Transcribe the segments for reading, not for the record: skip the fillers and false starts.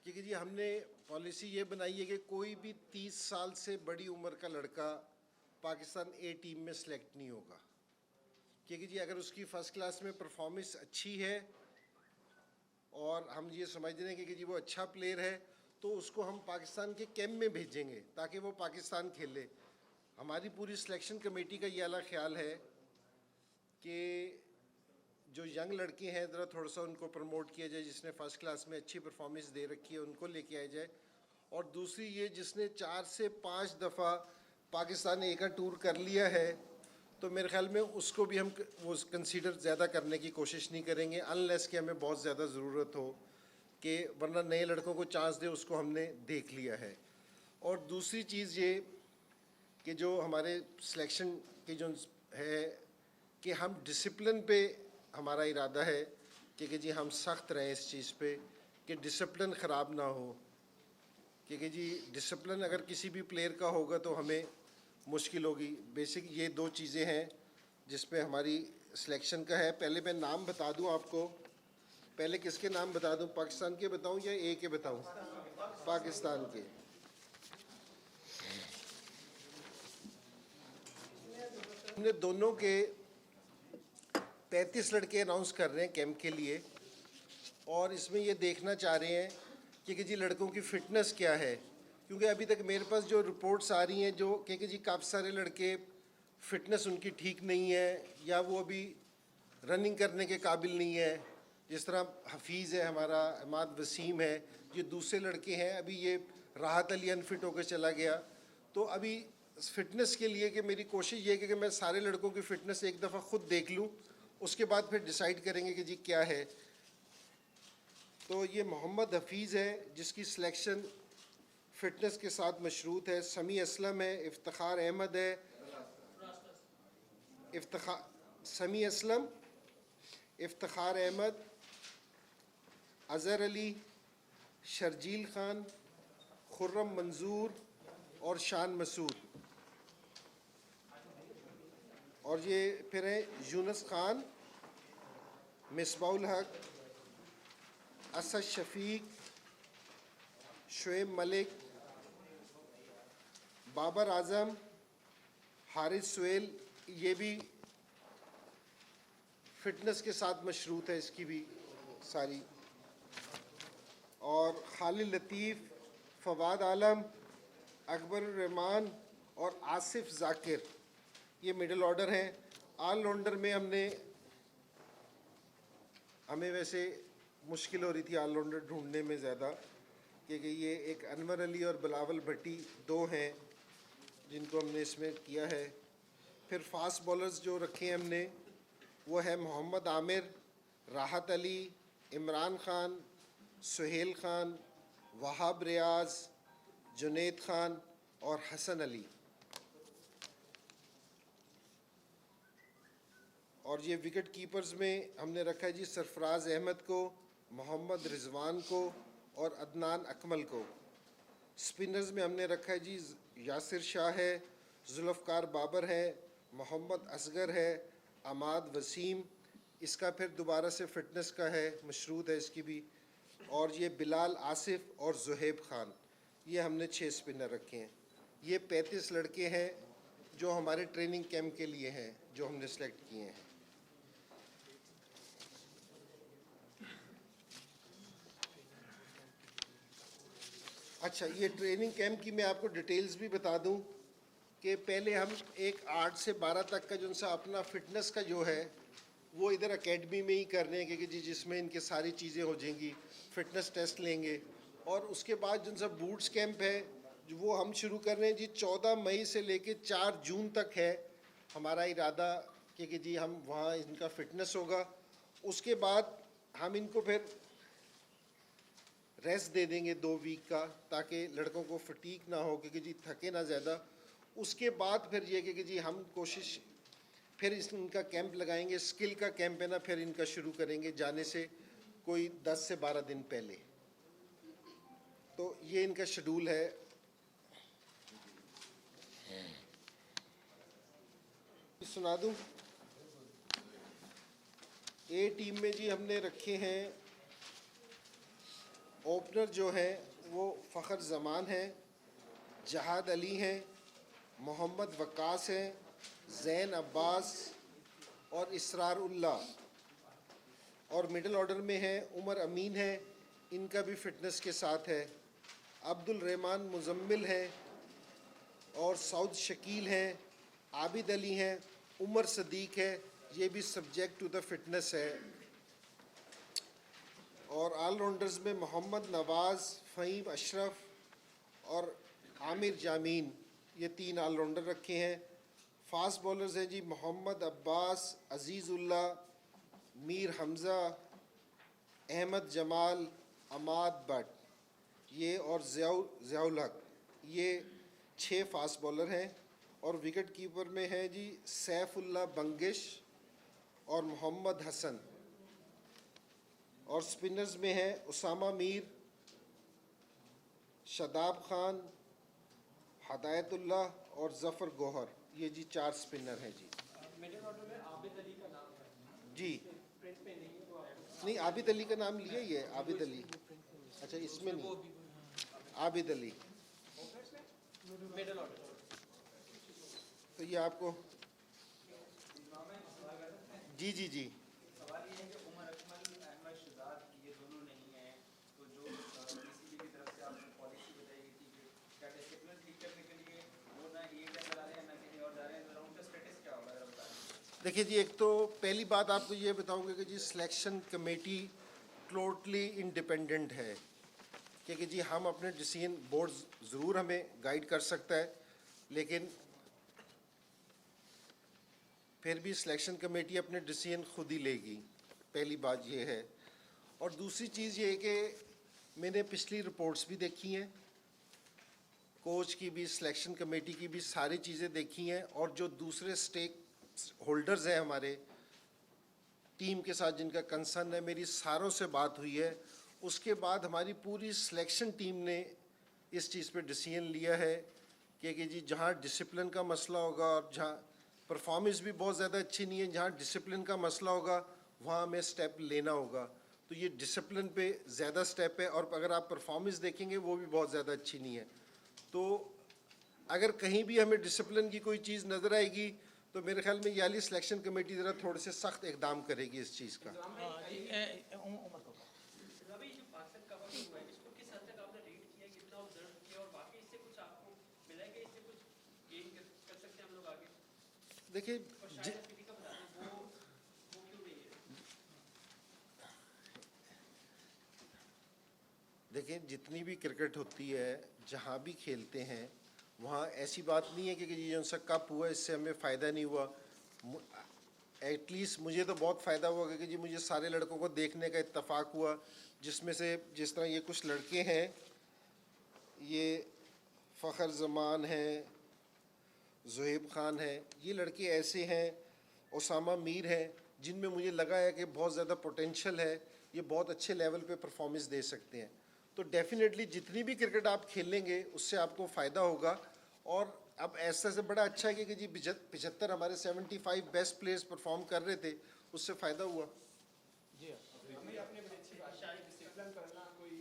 क्योंकि जी हमने पॉलिसी ये बनाई है कि कोई भी 30 साल से बड़ी उम्र का लड़का पाकिस्तान ए टीम में सेलेक्ट नहीं होगा। क्योंकि जी अगर उसकी फ़र्स्ट क्लास में परफॉर्मेंस अच्छी है और हम ये समझ रहे हैं कि जी वो अच्छा प्लेयर है, तो उसको हम पाकिस्तान के कैंप में भेजेंगे ताकि वो पाकिस्तान खेले। हमारी पूरी सिलेक्शन कमेटी का ये वाला ख्याल है कि जो यंग लड़के हैं ज़रा थोड़ा सा उनको प्रमोट किया जाए, जिसने फ़र्स्ट क्लास में अच्छी परफॉर्मेंस दे रखी है उनको लेके आया जाए। और दूसरी ये जिसने 4 से 5 दफ़ा पाकिस्तान ए का टूर कर लिया है, तो मेरे ख्याल में उसको भी हम वो कंसीडर ज़्यादा करने की कोशिश नहीं करेंगे, अनलेस कि हमें बहुत ज़्यादा ज़रूरत हो, कि वरना नए लड़कों को चांस दे, उसको हमने देख लिया है। और दूसरी चीज़ ये कि जो हमारे सिलेक्शन की जो है कि हम डिसिप्लिन पे हमारा इरादा है कि जी हम सख्त रहें इस चीज़ पे कि डिसिप्लिन ख़राब ना हो। क्योंकि जी डिसिप्लिन अगर किसी भी प्लेयर का होगा तो हमें मुश्किल होगी। बेसिक ये दो चीज़ें हैं जिस पे हमारी सिलेक्शन का है। पहले मैं नाम बता दूं आपको, पहले किसके नाम बता दूं, पाकिस्तान के बताऊं या ए के बताऊं? पाकिस्तान के। हमने दोनों के 35 लड़के अनाउंस कर रहे हैं कैंप के लिए, और इसमें ये देखना चाह रहे हैं कि जी लड़कों की फ़िटनेस क्या है। क्योंकि अभी तक मेरे पास जो रिपोर्ट्स आ रही हैं जो कि जी काफ़ी सारे लड़के फ़िटनेस उनकी ठीक नहीं है या वो अभी रनिंग करने के काबिल नहीं है। जिस तरह हफीज़ है हमारा, अहमद वसीम है, ये दूसरे लड़के हैं। अभी ये राहत अली अनफिट होकर चला गया। तो अभी फ़िटनेस के लिए कि मेरी कोशिश ये है कि मैं सारे लड़कों की फ़िटनेस एक दफ़ा ख़ुद देख लूँ, उसके बाद फिर डिसाइड करेंगे कि जी क्या है। तो ये मोहम्मद हफीज़ है जिसकी सिलेक्शन फ़िटनेस के साथ मशरूत है। समी असलम है, इफ्तिखार अहमद है, समी असलम, इफ्तिखार अहमद, अज़हर अली, शर्जील ख़ान, खुर्रम मंजूर और शान मसूद। और ये फिर है यूनुस ख़ान, मिसबाउल हक, असद शफीक, शुएब मलिक, बाबर आज़म, हारिस सुहेल। ये भी फ़िटनेस के साथ मशरूत है इसकी भी सारी। और खालिद लतीफ़, फवाद आलम, अकबर रहमान और आसिफ ज़ाकिर, ये मिडिल ऑर्डर हैं। ऑल राउंडर में हमें वैसे मुश्किल हो रही थी ऑल राउंडर ढूंढने में ज़्यादा, क्योंकि ये एक अनवर अली और बिलावल भट्टी दो हैं जिनको हमने इसमें किया है। फिर फास्ट बॉलर्स जो रखे हैं हमने वो है मोहम्मद आमिर, राहत अली, इमरान ख़ान, सुहेल ख़ान, वहाब रियाज, जुनैद ख़ान और हसन अली। और ये विकेट कीपर्स में हमने रखा है जी सरफराज अहमद को, मोहम्मद रिजवान को और अदनान अकमल को। स्पिनर्स में हमने रखा है जी यासिर शाह है, जुल्फ़कार बाबर है, मोहम्मद असगर है, अहमद वसीम, इसका फिर दोबारा से फ़िटनेस का है, मशरूत है इसकी भी। और ये बिलाल आसिफ और ज़ुहैब ख़ान, ये हमने 6 स्पिनर रखे हैं। ये 35 लड़के हैं जो हमारे ट्रेनिंग कैंप के लिए हैं, जो हमने सेलेक्ट किए हैं। अच्छा, ये ट्रेनिंग कैंप की मैं आपको डिटेल्स भी बता दूं कि पहले हम एक 8 से 12 तक का जो सा अपना फ़िटनेस का जो है वो इधर एकेडमी में ही कर रहे हैं, क्योंकि जी जिसमें इनके सारी चीज़ें हो जाएंगी, फ़िटनेस टेस्ट लेंगे। और उसके बाद जो सा बूट्स कैंप है जो वो हम शुरू कर रहे हैं जी 14 मई से लेके 4 जून तक है हमारा इरादा, क्योंकि जी हम वहाँ इनका फ़िटनेस होगा। उसके बाद हम इनको फिर रेस्ट दे देंगे 2 वीक का, ताकि लड़कों को फटीक ना हो, क्योंकि जी थके ना ज़्यादा। उसके बाद फिर ये कि जी हम कोशिश फिर इनका कैंप लगाएंगे, स्किल का कैंप है ना, फिर इनका शुरू करेंगे जाने से कोई 10 से 12 दिन पहले। तो ये इनका शेड्यूल है। सुना दूं, ए टीम में जी हमने रखे हैं ओपनर जो हैं वो फ़खर ज़मान हैं, जहाद अली हैं, मोहम्मद वक्कास हैं, ज़ैन अब्बास और इसरार उल्लाह। और मिडल ऑर्डर में हैं उमर अमीन है, इनका भी फ़िटनेस के साथ है। अब्दुल रहमान मुजम्मिल हैं और सऊद शकील हैं, आबिद अली हैं, उमर सदीक है, ये भी सब्जेक्ट टू द फिटनेस है। और ऑलराउंडर्स में मोहम्मद नवाज़, फ़हीम अशरफ और आमिर जामीन, ये 3 ऑलराउंडर रखे हैं। फास्ट बॉलर्स हैं जी मोहम्मद अब्बास, अजीज़ुल्लाह, मीर हमज़ा, अहमद जमाल, अमाद भट्ट, ये और ज़ियाउल हक, ये 6 फास्ट बॉलर हैं। और विकेट कीपर में हैं जी सैफुल्लाह बंगिश और मोहम्मद हसन। और स्पिनर्स में हैं उसामा मीर, शदाब खान, हदायतुल्लाह और ज़फ़र गौहर, ये जी 4 स्पिनर हैं जी। मिडिल ऑर्डर में आबिद अली का नाम है जी प्रिंट पे नहीं है, तो आप नहीं, आबिद अली का नाम लिया ही है, आबिद अली। अच्छा, इसमें नहीं, आबिद अली। मिडिल ऑर्डर तो ये आपको जी जी जी सवाल ये है कि उमर अकमल, अहमद शहजाद ये दोनों नहीं हैं, तो जो पीसीबी की तरफ से आपने पॉलिसी बताई गई थी कि क्या डिसिप्लिन ठीक करने के लिए वो ना ये क्या जा रहे हैं ना कहीं और जा रहे हैं, जरा उनका स्टेटस क्या होगा जरा बताएं। देखिए जी, एक तो पहली बात आपको ये बताऊंगा कि जी सिलेक्शन कमेटी टोटली इंडिपेंडेंट है, क्योंकि जी हम अपने डिसीजन, बोर्ड ज़रूर हमें गाइड कर सकता है, लेकिन फिर भी सिलेक्शन कमेटी अपने डिसीजन खुद ही लेगी। पहली बात ये है। और दूसरी चीज़ ये है कि मैंने पिछली रिपोर्ट्स भी देखी हैं, कोच की भी, सिलेक्शन कमेटी की भी, सारी चीज़ें देखी हैं। और जो दूसरे स्टेक होल्डर्स हैं हमारे टीम के साथ जिनका कंसर्न है, मेरी सारों से बात हुई है। उसके बाद हमारी पूरी सिलेक्शन टीम ने इस चीज़ पे डिसीजन लिया है कि जी जहाँ डिसिप्लिन का मसला होगा और जहाँ परफॉर्मेंस भी बहुत ज़्यादा अच्छी नहीं है, जहाँ डिसिप्लिन का मसला होगा वहाँ हमें स्टेप लेना होगा। तो ये डिसिप्लिन पे ज़्यादा स्टेप है, और अगर आप परफॉर्मेंस देखेंगे वो भी बहुत ज़्यादा अच्छी नहीं है। तो अगर कहीं भी हमें डिसिप्लिन की कोई चीज़ नज़र आएगी तो मेरे ख्याल में याली सिलेक्शन कमेटी ज़रा थोड़े से सख्त इकदाम करेगी इस चीज़ का। रवि, जो पाकिस्तान का वक्त हुआ है इसको किस हद तक आपने रीड किया, कितना ऑब्जर्व किया, और बाकी इससे कुछ आपको मिला है कि इससे कुछ गेन कर सकते हैं हम लोग आगे, देखिए और शायद स्थिति का बता दें वो क्यों नहीं है। देखिए, जितनी भी क्रिकेट होती है, जहाँ भी खेलते हैं, वहाँ ऐसी बात नहीं है कि जी जो सा कप हुआ इससे हमें फ़ायदा नहीं हुआ। एटलीस्ट मुझे तो बहुत फ़ायदा हुआ कि जी मुझे सारे लड़कों को देखने का इत्तेफाक हुआ, जिसमें से जिस तरह ये कुछ लड़के हैं, ये फ़खर ज़मान हैं, ज़ुहैब ख़ान है, ये लड़के ऐसे हैं, उसामा मीर हैं, जिनमें मुझे लगा है कि बहुत ज़्यादा पोटेंशियल है, ये बहुत अच्छे लेवल पे परफॉर्मेंस दे सकते हैं। तो डेफिनेटली जितनी भी क्रिकेट आप खेलेंगे उससे आपको फ़ायदा होगा। और अब ऐसा से बड़ा अच्छा है कि जी 75 हमारे 75 बेस्ट प्लेयर्स परफॉर्म कर रहे थे, उससे फ़ायदा हुआ। हमें अपने बड़ी अच्छी बात है, डिसिप्लिन करना कोई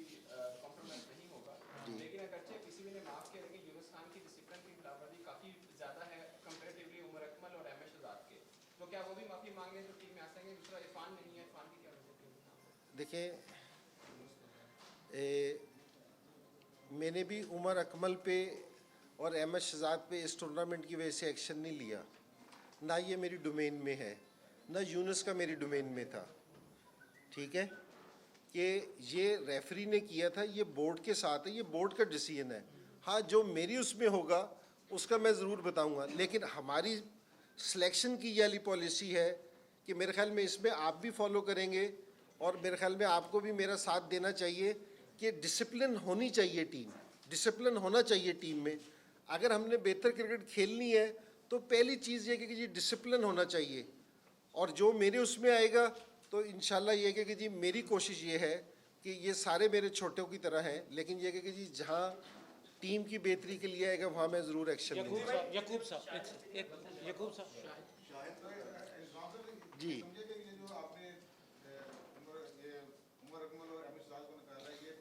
कॉम्प्रोमाइज़ नहीं होगा, लेकिन अगरचे किसी ने माफ़ किया कि यूनुस खान की डिसिप्लिन की खिलाफवर्जी काफ़ी ज़्यादा है कंपैरेटिवली उमर अकमल और अहमद शहजाद के, तो क्या वो भी माफ़ी मांग लें तो टीम में आ सकेंगे। दूसरा इरफान नहीं है, इरफान की क्या वजह है? देखिए, मैंने भी उमर अकमल पे और अहमद शहजाद पे इस टूर्नामेंट की वजह से एक्शन नहीं लिया, ना ये मेरी डोमेन में है, ना यूनुस का मेरी डोमेन में था। ठीक है, कि ये रेफरी ने किया था, ये बोर्ड के साथ है, ये बोर्ड का डिसीजन है। हाँ, जो मेरी उसमें होगा उसका मैं ज़रूर बताऊंगा, लेकिन हमारी सिलेक्शन की ये वाली पॉलिसी है कि मेरे ख्याल में इसमें आप भी फॉलो करेंगे, और मेरे ख्याल में आपको भी मेरा साथ देना चाहिए कि डिसिप्लिन होनी चाहिए टीम, डिसिप्लिन होना चाहिए टीम में। अगर हमने बेहतर क्रिकेट खेलनी है तो पहली चीज़ ये कि जी डिसिप्लिन होना चाहिए। और जो मेरे उसमें आएगा तो इंशाल्लाह ये कि जी मेरी कोशिश ये है कि ये सारे मेरे छोटों की तरह हैं, लेकिन ये कि जी जहाँ टीम की बेहतरी के लिए आएगा वहाँ मैं ज़रूर एक्शन लूँगा। यकूब साहब जी समझे कि ये जो आपने उमर अकमल और अहमद शहजाद को निकाला, ये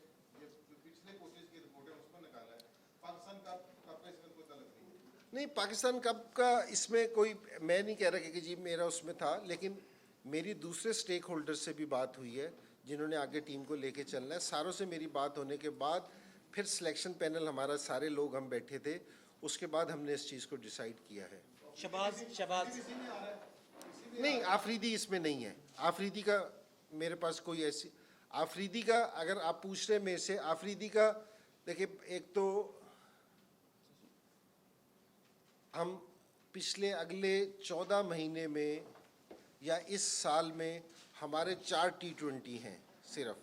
नहीं, पाकिस्तान कप का इसमें कोई, मैं नहीं कह रहा कि जी मेरा उसमें था, लेकिन मेरी दूसरे स्टेक होल्डर से भी बात हुई है जिन्होंने आगे टीम को लेके चलना है। सारों से मेरी बात होने के बाद फिर सिलेक्शन पैनल हमारा सारे लोग हम बैठे थे, उसके बाद हमने इस चीज़ को डिसाइड किया है। शबाज नहीं, आफरीदी इसमें नहीं है। आफरीदी का मेरे पास कोई ऐसी, आफरीदी का अगर आप पूछ रहे हैं मेरे से, आफरीदी का देखिए, एक तो हम पिछले अगले 14 महीने में या इस साल में हमारे 4 T20 हैं सिर्फ,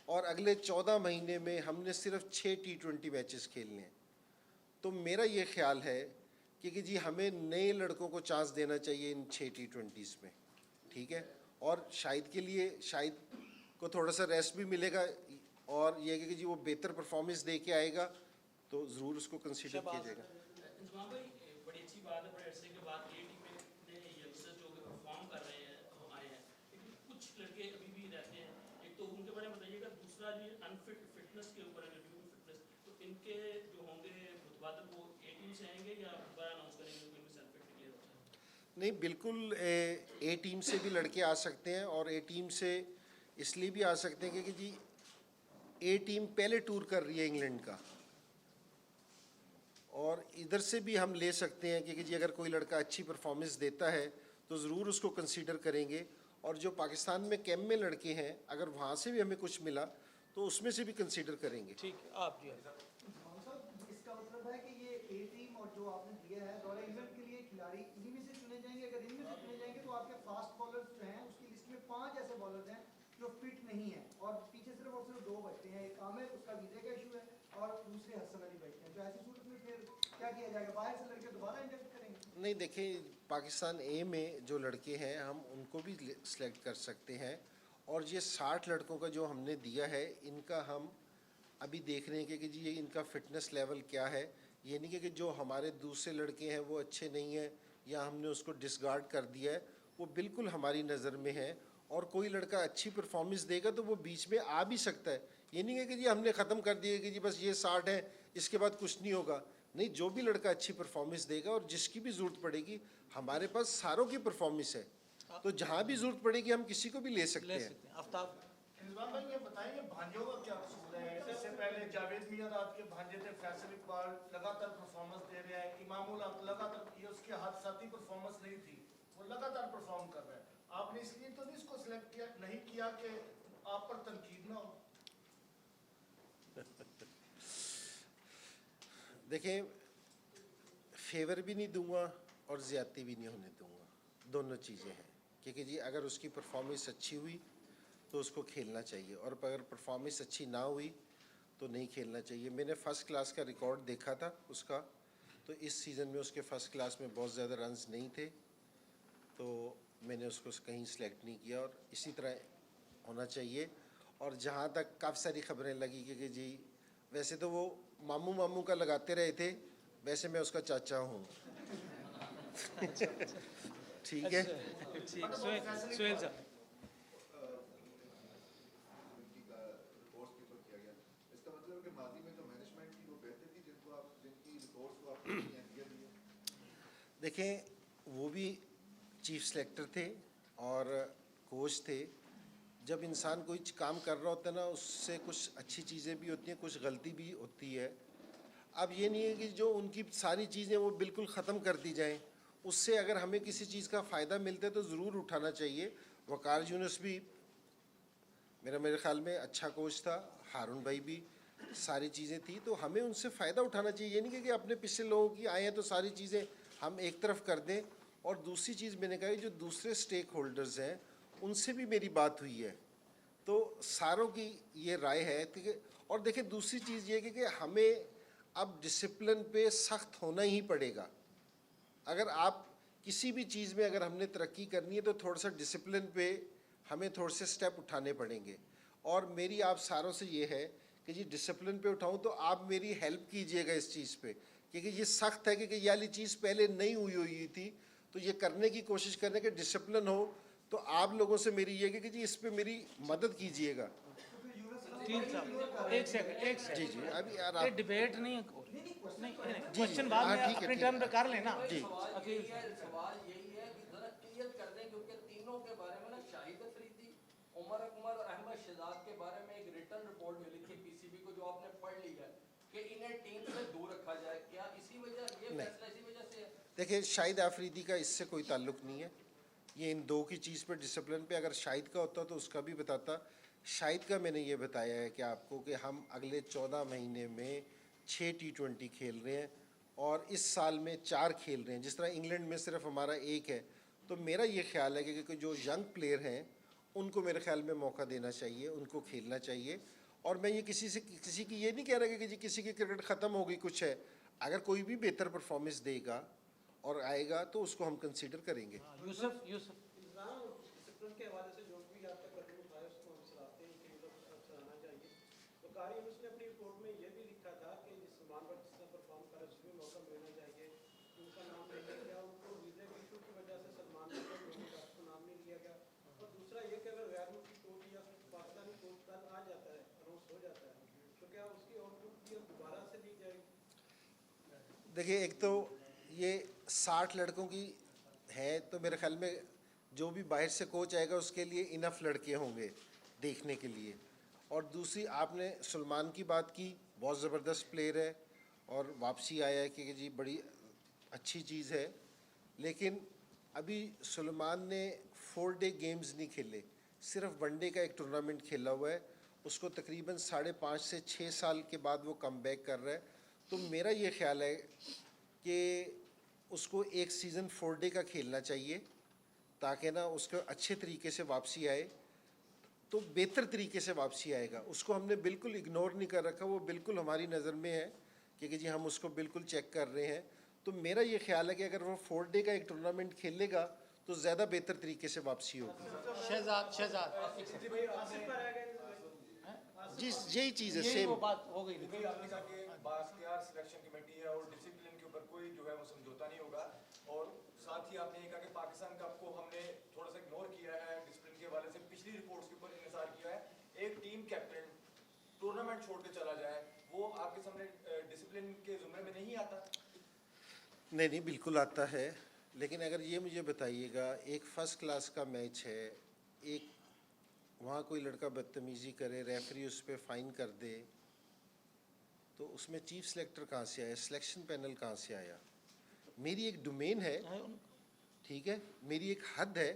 और अगले 14 महीने में हमने सिर्फ 6 T20 मैचेस खेलने हैं। तो मेरा ये ख्याल है कि जी हमें नए लड़कों को चांस देना चाहिए इन 6 T20s में, ठीक है। और शाहिद के लिए, शाहिद को थोड़ा सा रेस्ट भी मिलेगा, और ये कि जी वो बेहतर परफॉर्मेंस दे के आएगा तो ज़रूर उसको कंसीडर किया जाएगा। इंजमाम भाई, बड़ी अच्छी बात है, बड़े अरसे के बाद ये टीम में यंगस्टर जो परफॉर्म कर रहे हैं वो आए हैं, लेकिन कुछ लड़के अभी भी रहते हैं। एक तो उनके बारे में बताइएगा, दूसरा जी फिटनेस के ऊपर है, ड्यू फिटनेस, तो इनके जो होंगे मुतबादल वो ए टीम से आएंगे या दोबारा अनाउंस करेंगे कि इनमें सेल्फ डिक्लेयर होता है? नहीं, बिल्कुल ए टीम से भी लड़के आ सकते हैं, और ए टीम से इसलिए भी आ सकते हैं कि जी ए टीम पहले टूर कर रही है इंग्लैंड का, और इधर से भी हम ले सकते हैं कि जी अगर कोई लड़का अच्छी परफॉर्मेंस देता है तो ज़रूर उसको कंसीडर करेंगे। और जो पाकिस्तान में कैंप में लड़के हैं, अगर वहाँ से भी हमें कुछ मिला तो उसमें से भी कंसीडर करेंगे। ठीक है, आप जी इसका मतलब है कि ये ए टीम और जो आपने दिया है दौरे इंग्लैंड के लिए खिलाड़ी इन्हीं में से चुने जाएंगे। अगर इनमें से चुने जाएंगे तो आपके फास्ट बॉलर्स जो हैं उसकी लिस्ट में 5 ऐसे बॉलर्स हैं जो फिट नहीं है, और पीछे सिर्फ और सिर्फ 2 बचते हैं। एक आमिर, उसका वीजे का इशू है, और दूसरे हसन अली बैठते हैं। तो ऐसी सूरत में फिर क्या किया जाएगा? बाहर से लड़के दोबारा इंजेक्ट करेंगे? नहीं, देखिए, पाकिस्तान ए में जो लड़के हैं हम उनको भी सिलेक्ट कर सकते हैं, और ये 60 लड़कों का जो हमने दिया है इनका हम अभी देख रहे हैं कि जी ये इनका फिटनेस लेवल क्या है। ये नहीं कि जो हमारे दूसरे लड़के हैं वो अच्छे नहीं हैं या हमने उसको डिसगार्ड कर दिया है, वो बिल्कुल हमारी नज़र में है। और कोई लड़का अच्छी परफॉर्मेंस देगा तो वो बीच में आ भी सकता है। ये नहीं है कि जी हमने ख़त्म कर दिया कि जी बस ये 60 है, इसके बाद कुछ नहीं होगा। नहीं, जो भी लड़का अच्छी परफॉर्मेंस देगा और जिसकी भी ज़रूरत पड़ेगी, हमारे पास सारों की परफॉर्मेंस है, तो जहाँ भी ज़रूरत पड़ेगी हम किसी को भी ले सकते हैं। आफ्ताब इल्ज़ाम भाई, ये बताएंगे भांजों का क्या कसूर है? इससे पहले जावेद मियां रात के भांजे थे, फैसल इकबाल लगातार परफॉर्मेंस दे रहे हैं, इमामुल हक लगातार, ये उसके हाथ साथी परफॉर्मेंस नहीं थी, वो लगातार परफॉर्म कर रहा है। आपने इसलिए तो नहीं इसको सिलेक्ट किया, नहीं किया कि आप पर तनकीद ना हो? देखें, फेवर भी नहीं दूंगा और ज़्यादती भी नहीं होने दूंगा, दोनों चीज़ें हैं। क्योंकि जी अगर उसकी परफॉर्मेंस अच्छी हुई तो उसको खेलना चाहिए, और अगर परफॉर्मेंस अच्छी ना हुई तो नहीं खेलना चाहिए। मैंने फ़र्स्ट क्लास का रिकॉर्ड देखा था उसका, तो इस सीज़न में उसके फ़र्स्ट क्लास में बहुत ज़्यादा रन्स नहीं थे, तो मैंने उसको कहीं सेलेक्ट नहीं किया, और इसी तरह होना चाहिए। और जहाँ तक काफ़ी सारी खबरें लगी कि जी वैसे तो वो मामू मामू का लगाते रहे थे, वैसे मैं उसका चाचा हूँ। ठीक है, ठीक, सुहेल साहब देखें, वो भी चीफ सेलेक्टर थे और कोच थे। जब इंसान कोई काम कर रहा होता है ना, उससे कुछ अच्छी चीज़ें भी होती हैं, कुछ गलती भी होती है। अब ये नहीं है कि जो उनकी सारी चीज़ें वो बिल्कुल ख़त्म कर दी जाएं, उससे अगर हमें किसी चीज़ का फ़ायदा मिलता है तो ज़रूर उठाना चाहिए। वकार यूनुस भी मेरे ख़्याल में अच्छा कोच था, हारून भाई भी, सारी चीज़ें थी, तो हमें उनसे फ़ायदा उठाना चाहिए। ये नहीं कि अपने पिछले लोगों की आए हैं तो सारी चीज़ें हम एक तरफ कर दें। और दूसरी चीज़ मैंने कहा, जो दूसरे स्टेक होल्डर्स हैं उनसे भी मेरी बात हुई है, तो सारों की ये राय है। ठीक है, और देखिए दूसरी चीज़ ये कि हमें अब डिसिप्लिन पे सख्त होना ही पड़ेगा। अगर आप किसी भी चीज़ में अगर हमने तरक्की करनी है तो थोड़ा सा डिसिप्लिन पे हमें थोड़े से स्टेप उठाने पड़ेंगे। और मेरी आप सारों से ये है कि जी डिसिप्लिन पे उठाऊं तो आप मेरी हेल्प कीजिएगा इस चीज़ पे, क्योंकि ये सख्त है कि ये वाली चीज़ पहले नहीं हुई थी, तो ये करने की कोशिश करने के डिसिप्लिन हो। तो आप लोगों से मेरी ये कि जी इस पे मेरी मदद कीजिएगा। तीन साहब एक सेकंड जी जी, अभी यार ये आप डिबेट नहीं है। नहीं, क्वेश्चन बाद में ठीक है, अपनी ठीक टर्म है। कर लेना जी सवाल यही है कि जरा क्लियर कर दें क्योंकि तीनों के बारे में ना शाहिद अफरीदी, उमर अकमल और अहमद शहजाद के बारे में एक रिटर्न रिपोर्ट मिली थी पीसीबी को, जो आपने पढ़ ली है कि इन्हें टीम से दूर रखा जाए। क्या इसी वजह ये फैसला इसी वजह से है? देखिए, शाहिद आफरीदी का इससे कोई ताल्लुक नहीं है। ये इन दो की चीज़ पर डिसिप्लिन पे अगर शाहिद का होता तो उसका भी बताता। शाहिद का मैंने ये बताया है कि आपको कि हम अगले 14 महीने में 6 T20 खेल रहे हैं और इस साल में 4 खेल रहे हैं, जिस तरह इंग्लैंड में सिर्फ हमारा 1 है। तो मेरा ये ख्याल है कि जो यंग प्लेयर हैं उनको मेरे ख्याल में मौका देना चाहिए, उनको खेलना चाहिए। और मैं ये किसी की ये नहीं कह रहा कि जी किसी की क्रिकेट ख़त्म हो गई कुछ है। अगर कोई भी बेहतर परफॉर्मेंस देगा और आएगा तो उसको हम कंसीडर करेंगे। यूसुफ डिसिप्लिन के हवाले से जो भी आपका कदम उठाया उसको हम सराहते हैं कि मतलब सराहना चाहिए। तो कारी उसने अपनी रिपोर्ट में ये भी लिखा था कि जिस सलमान पर जिस तरह परफॉर्म करे उसको भी मौका मिलना चाहिए। उनका नाम नहीं लिया गया, उनको वीजे के इशू की वजह से सलमान को नाम नहीं लिया गया। और दूसरा ये कि अगर गैर मुल्की कोच या पाकिस्तानी कोच कल आ जाता है, अनाउंस हो जाता है, तो क्या उसकी आउटपुट भी दोबारा से दी जाएगी? देखिए, एक तो ये 60 लड़कों की है तो मेरे ख्याल में जो भी बाहर से कोच आएगा उसके लिए इनफ लड़के होंगे देखने के लिए। और दूसरी, आपने सलमान की बात की, बहुत ज़बरदस्त प्लेयर है और वापसी आया है कि जी बड़ी अच्छी चीज़ है। लेकिन अभी सलमान ने 4 डे गेम्स नहीं खेले, सिर्फ वनडे का एक टूर्नामेंट खेला हुआ है। उसको तकरीबन 5.5 से 6 साल के बाद वो कम बैक कर रहा है। तो मेरा ये ख्याल है कि उसको एक सीज़न 4 डे का खेलना चाहिए ताकि ना उसको अच्छे तरीके से वापसी आए, तो बेहतर तरीके से वापसी आएगा। उसको हमने बिल्कुल इग्नोर नहीं कर रखा, वो बिल्कुल हमारी नज़र में है कि जी हम उसको बिल्कुल चेक कर रहे हैं। तो मेरा ये ख्याल है कि अगर वो 4 डे का एक टूर्नामेंट खेलेगा तो ज़्यादा बेहतर तरीके से वापसी होगी। शहजाद जी यही चीज़ है, यही सेम वो बात हो गई। क्योंकि आपने कहा कि बाख्तियार सिलेक्शन कमेटी है और डिसिप्लिन के ऊपर कोई जो है वो समझौता नहीं होगा। और साथ ही आपने ये कहा कि पाकिस्तान कप को हमने थोड़ा सा इग्नोर किया है डिसिप्लिन के हवाले से, पिछली रिपोर्ट्स के ऊपर इंतजार किया है। एक टीम कैप्टन टूर्नामेंट छोड़ के चला जाए, वो आपके सामने डिसिप्लिन के जुमरे में नहीं आता? नहीं, बिल्कुल आता है। लेकिन अगर ये मुझे बताइएगा, एक फ़र्स्ट क्लास का मैच है, एक वहाँ कोई लड़का बदतमीज़ी करे, रेफरी उस पर फ़ाइन कर दे, तो उसमें चीफ सेलेक्टर कहाँ से आया, सिलेक्शन पैनल कहाँ से आया? मेरी एक डोमेन है, ठीक है, मेरी एक हद है,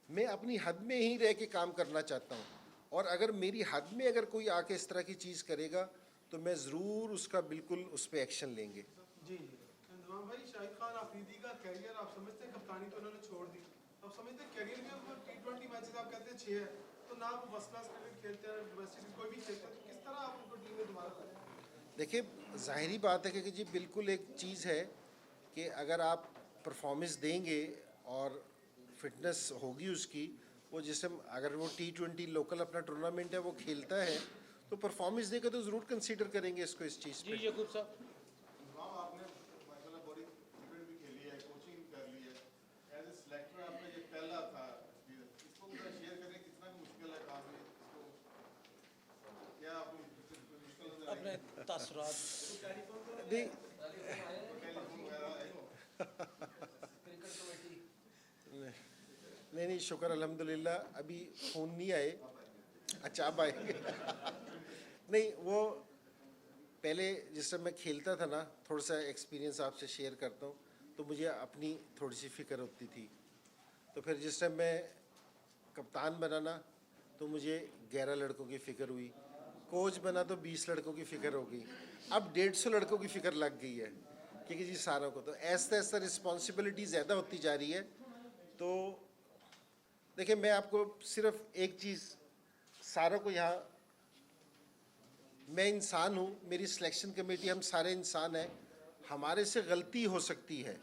मैं अपनी हद में ही रह के काम करना चाहता हूँ। और अगर मेरी हद में अगर कोई आके इस तरह की चीज़ करेगा तो मैं ज़रूर उसका बिल्कुल उस पर एक्शन लेंगे। जी इंतज़ाम भाई, शाहिद खान अफरीदी का कैरियर आप समझते हैं, कप्तानी तो उन्होंने छोड़ दी, आप समझते हैं कैरियर के ऊपर T20 मैचेस आप कहते हैं 6 है, तो ना वो फर्स्ट क्लास क्रिकेट खेलते हैं, डोमेस्टिक कोई भी खेलते हैं, तो किस तरह आप उनको टीम में दोबारा लाएं? देखिए, ज़ाहिरी बात है कि जी बिल्कुल एक चीज़ है कि अगर आप परफॉर्मेंस देंगे और फिटनेस होगी उसकी, वो जैसे अगर वो T20 लोकल अपना टूर्नामेंट है वो खेलता है तो परफॉर्मेंस देगा तो ज़रूर कंसीडर करेंगे इसको इस चीज़ जी पे। यकूब साहब, आपने माशाल्लाह बड़ी क्रिकेट भी खेली है, कोचिंग कर ली है, एज ए सिलेक्टर आपका ये पहला था, इसको पूरा शेयर करने कितना मुश्किल है काम है, इसको क्या आपको मुश्किल नजर आई? अपने तासुरात। नहीं, टेलीफोन वगैरह आई हो? नहीं, शुक्र अल्हम्दुलिल्लाह, अभी फ़ोन नहीं आए। अच्छा, अब आएंगे। नहीं, वो पहले जिस समय मैं खेलता था ना, थोड़ा सा एक्सपीरियंस आपसे शेयर करता हूँ, तो मुझे अपनी थोड़ी सी फ़िक्र होती थी। तो फिर जिस टाइम मैं कप्तान बना ना, तो मुझे 11 लड़कों की फ़िक्र हुई, कोच बना तो 20 लड़कों की फ़िक्र हो गई, अब 150 लड़कों की फ़िक्र लग गई है क्योंकि जी सारों को तो ऐसा ऐसा रिस्पॉन्सिबिलिटी ज़्यादा होती जा रही है। तो देखिए, मैं आपको सिर्फ एक चीज़, सारों को यहाँ, मैं इंसान हूँ, मेरी सिलेक्शन कमेटी, हम सारे इंसान हैं, हमारे से गलती हो सकती है,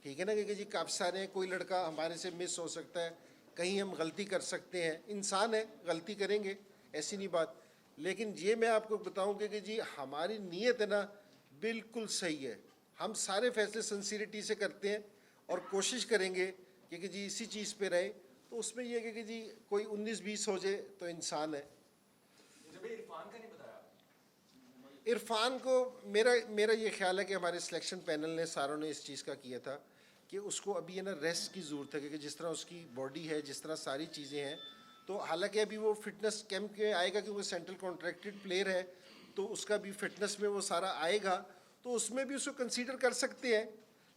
ठीक है ना, क्योंकि जी काफ़ी सारे हैं, कोई लड़का हमारे से मिस हो सकता है, कहीं हम गलती कर सकते हैं, इंसान है, गलती करेंगे, ऐसी नहीं बात। लेकिन ये मैं आपको बताऊँ कि जी हमारी नीयत है ना बिल्कुल सही है, हम सारे फैसले सिंसियरिटी से करते हैं और कोशिश करेंगे कि जी इसी चीज़ पे रहे। तो उसमें यह है कि जी कोई 19-20 हो जाए तो इंसान है। जब इरफान का नहीं बताया इरफान को मेरा मेरा ये ख्याल है कि हमारे सिलेक्शन पैनल ने सारों ने इस चीज़ का किया था कि उसको अभी है ना रेस्ट की ज़रूरत है, क्योंकि जिस तरह उसकी बॉडी है, जिस तरह सारी चीज़ें हैं, तो हालांकि अभी वो फिटनेस कैंप के आएगा क्योंकि सेंट्रल कॉन्ट्रैक्टेड प्लेयर है, तो उसका भी फिटनेस में वो सारा आएगा, तो उसमें भी उसको कंसीडर कर सकते हैं।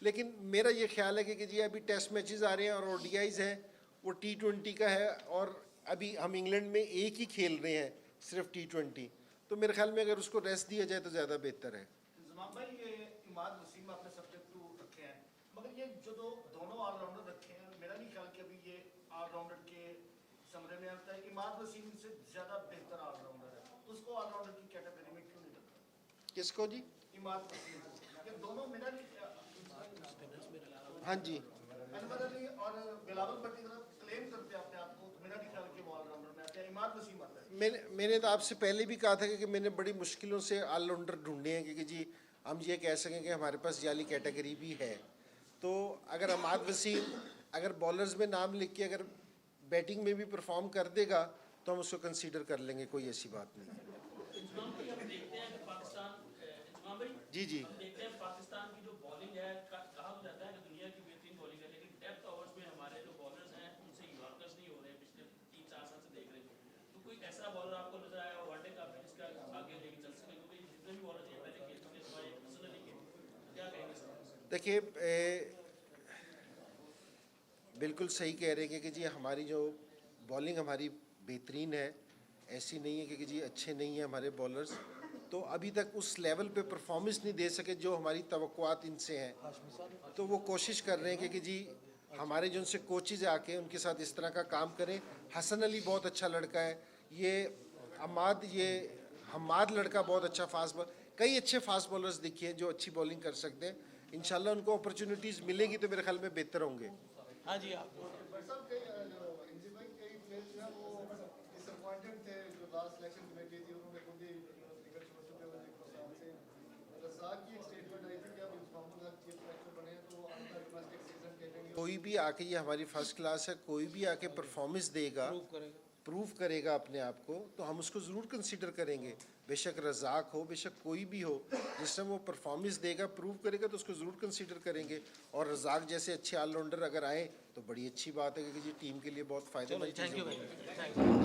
लेकिन मेरा ये ख्याल है कि जी अभी टेस्ट मैचेस आ रहे हैं और ODIs हैं, वो T20 का है, और अभी हम इंग्लैंड में एक ही खेल रहे हैं सिर्फ T20, तो मेरे ख्याल में अगर उसको रेस्ट दिया जाए तो ज़्यादा बेहतर है। जमान भाई, ये इमाद वसीम आपने सब्जेक्ट टू रखे हैं, मगर ये जो दोनों ऑलराउंडर रखे हैं, मेरा नहीं ख्याल कि अभी ये ऑलराउंडर के समरे में आता है। इमाद वसीम से ज़्यादा बेहतर ऑलराउंडर है, तो उसको ऑलराउंडर की कैटेगरी में क्यों नहीं रखा? किसको जी? इमाद वसीम को। ये दोनों मेरा नहीं, हाँ जी, अनवर अली और बिलावल भट्टी तरफ क्लेम करते हैं अपने आप को, तो मेरा नहीं ख्याल कि वो ऑलराउंडर में आते हैं। इमाद वसीम आता है। मैंने तो आपसे पहले भी कहा था कि मैंने बड़ी मुश्किलों से ऑलराउंडर ढूंढे हैं, क्योंकि जी हम ये कह सकें कि हमारे पास जाली कैटेगरी भी है। तो अगर अमाद वसीम अगर बॉलर्स में नाम लिख के अगर बैटिंग में भी परफॉर्म कर देगा तो हम उसको कंसीडर कर लेंगे, कोई ऐसी बात नहीं। इंतजाम भाई, हम देखते हैं कि पाकिस्तान, इंतजाम भाई, जी जी, हम देखते हैं पाकिस्तान की जो बॉलिंग है, कहा तो जाता है कि दुनिया की बेहतरीन बॉलिंग है, लेकिन डेप्थ ओवर्स में हमारे जो बॉलर्स हैं उनसे यॉर्कर्स नहीं हो रहे, पिछले 3-4 साल से देख रहे हैं। तो कोई ऐसा बॉलर आपको नजर आया वनडे कप में जिसका आगे लेके चल सके? क्योंकि जितने भी बॉलर हैं पहले खेल चुके हैं, हसन अली के, क्या कहेंगे सर? देखिए बिल्कुल सही कह रहे हैं कि जी हमारी जो बॉलिंग हमारी बेहतरीन है, ऐसी नहीं है कि जी अच्छे नहीं हैं हमारे बॉलर्स, तो अभी तक उस लेवल पे परफॉर्मेंस नहीं दे सके जो हमारी तवक्कुआत इनसे हैं। तो वो कोशिश कर रहे हैं कि जी हमारे जो उनसे कोचेज आके उनके साथ इस तरह का काम करें। हसन अली बहुत अच्छा लड़का है, ये हमाद लड़का बहुत अच्छा फास्ट बॉलर, कई अच्छे फास्ट बॉलर्स दिखे जो अच्छी बॉलिंग कर सकते हैं। इंशाल्लाह उनको अपॉर्चुनिटीज़ मिलेगी तो मेरे ख्याल में बेहतर होंगे। हाँ जी, आप कोई भी आके, ये हमारी फर्स्ट क्लास है, कोई भी आके परफॉर्मेंस देगा, प्रूव करेगा अपने आप को, तो हम उसको ज़रूर कंसीडर करेंगे। बेशक रज़ाक हो, बेशक कोई भी हो, जिस टाइम वो परफॉर्मेंस देगा, प्रूव करेगा, तो उसको ज़रूर कंसीडर करेंगे। और रज़ाक जैसे अच्छे ऑलराउंडर अगर आए तो बड़ी अच्छी बात है, क्योंकि जी टीम के लिए बहुत फ़ायदेमंद चीज़ है।